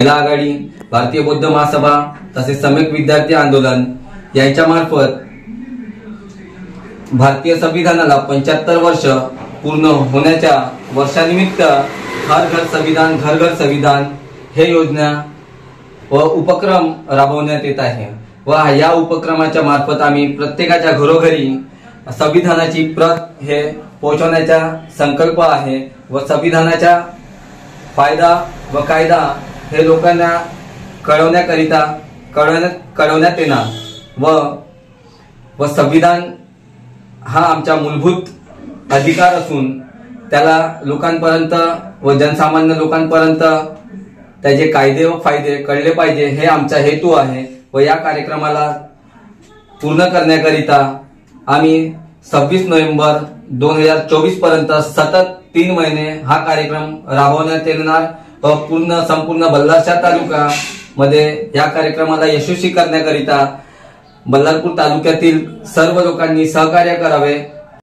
महिला आघाडी, भारतीय बौद्ध महासभा तसेच सम्यक विद्यार्थी आंदोलन यांच्या मार्फत भारतीय संविधानाला 75 वर्ष पूर्ण होण्याच्या वर्षानिमित्त हर घर संविधान घर घर संविधान हे योजना व उपक्रम राबवण्यात येत आहे व या उपक्रमाच्या मार्फत आम्ही प्रत्येकाच्या घरोघरी संविधानाची प्रत हे पोहोचवण्याचा संकल्प आहे व संविधानाचा फायदा व कायदा हे लोकांना कळवण्यात येणार व संविधान हा आमचा मूलभूत अधिकार असून त्याला लोकांपर्यंत व जनसामान्य लोकांपर्यंत त्याचे कायदे व फायदे कळले पाहिजे हे आमचा हेतू आहे व या कार्यक्रमाला पूर्ण करण्याकरिता आम्ही 26 नोव्हेंबर 2024 पर्यंत सतत 3 महिने हा कार्यक्रम राबवण्यात येणार व संपूर्ण बल्लारशाह तालुका मध्ये या कार्यक्रमाला यशस्वी करण्याकरिता बल्लारपूर तालुक्यातील सर्व लोकांनी सहकार्य करावे